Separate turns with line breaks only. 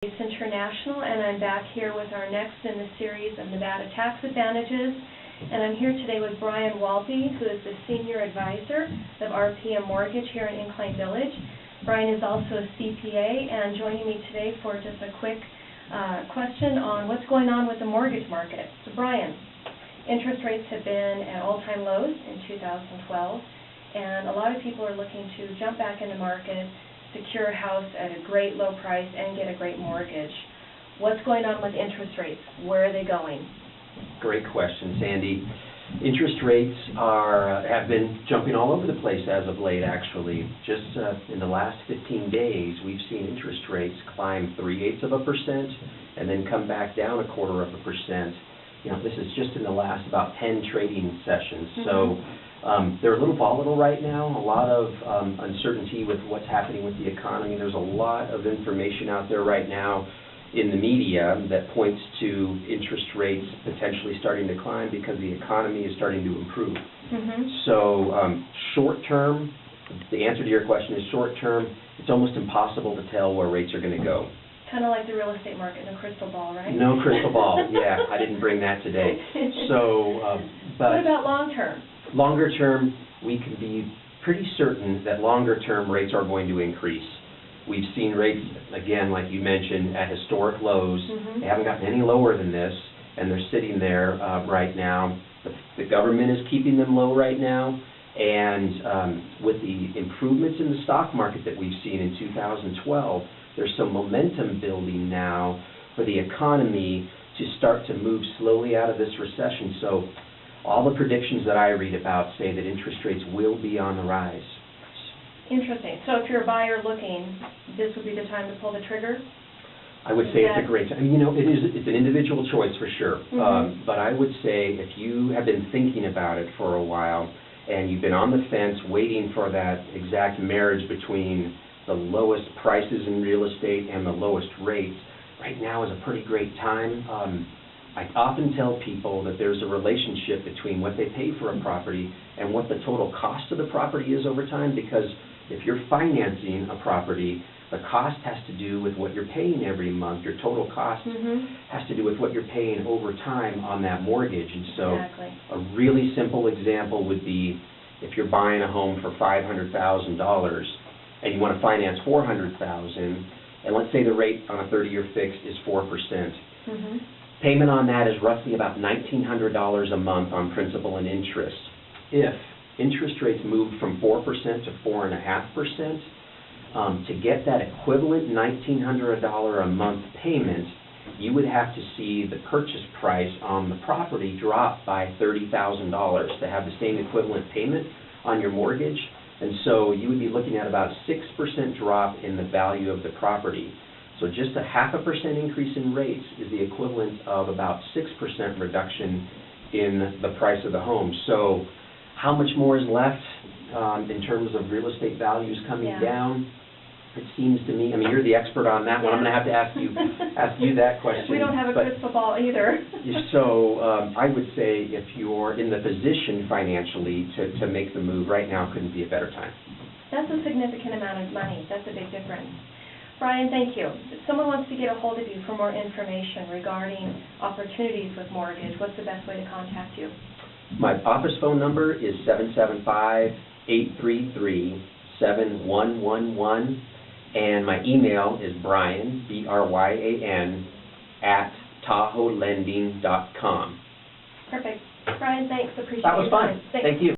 International, and I'm back here with our next in the series of Nevada Tax Advantages. And I'm here today with Bryan Wallpe, who is the Senior Advisor of RPM Mortgage here in Incline Village. Bryan is also a CPA and joining me today for just a quick question on what's going on with the mortgage market. So Bryan, interest rates have been at all-time lows in 2012, and a lot of people are looking to jump back in the market, secure a house at a great low price, and get a great mortgage. What's going on with interest rates? Where are they going?
Great question, Sandy. Interest rates have been jumping all over the place as of late, actually. Just in the last 15 days, we've seen interest rates climb 0.3% and then come back down 0.25%. You know, this is just in the last about 10 trading sessions. So they're a little volatile right now, a lot of uncertainty with what's happening with the economy. There's a lot of information out there right now in the media that points to interest rates potentially starting to climb because the economy is starting to improve. So short term, the answer to your question is short term, it's almost impossible to tell where rates are going to go.
Kind of like the real estate market, no crystal ball, right?
No crystal ball, yeah, I didn't bring that today. So, but
what about long term?
Longer term, we can be pretty certain that longer term rates are going to increase. We've seen rates, again, like you mentioned, at historic lows. They haven't gotten any lower than this, and they're sitting there right now. The government is keeping them low right now, and with the improvements in the stock market that we've seen in 2012, there's some momentum building now for the economy to start to move slowly out of this recession. So all the predictions that I read about say that interest rates will be on the rise.
Interesting. So if you're a buyer looking, this would be the time to pull the trigger?
I would say it's a great time. You know, it's an individual choice for sure. But I would say if you have been thinking about it for a while and you've been on the fence waiting for that exact marriage between the lowest prices in real estate and the lowest rates, right now is a pretty great time. I often tell people that there's a relationship between what they pay for a property and what the total cost of the property is over time, because if you're financing a property, the cost has to do with what you're paying every month. Your total cost has to do with what you're paying over time on that mortgage. And so a really simple example would be if you're buying a home for $500,000 and you want to finance $400,000, and let's say the rate on a 30-year fixed is 4%. Payment on that is roughly about $1,900 a month on principal and interest. If interest rates moved from 4% to 4.5%, to get that equivalent $1,900 a month payment, you would have to see the purchase price on the property drop by $30,000 to have the same equivalent payment on your mortgage. And so you would be looking at about a 6% drop in the value of the property. So just a 0.5% increase in rates is the equivalent of about 6% reduction in the price of the home. So how much more is left in terms of real estate values coming down? It seems to me, I mean, you're the expert on that one. I'm going to have to ask you that question.
We don't have a crystal ball either.
So I would say if you're in the position financially to make the move right now, couldn't be a better time.
That's a significant amount of money. That's a big difference. Bryan, thank you. If someone wants to get a hold of you for more information regarding opportunities with mortgage, what's the best way to contact you?
My office phone number is 775-833-7111, and my email is Bryan, B-R-Y-A-N, @TahoeLending.com.
Perfect. Bryan, thanks. Appreciate it.
That was fun. Thank you.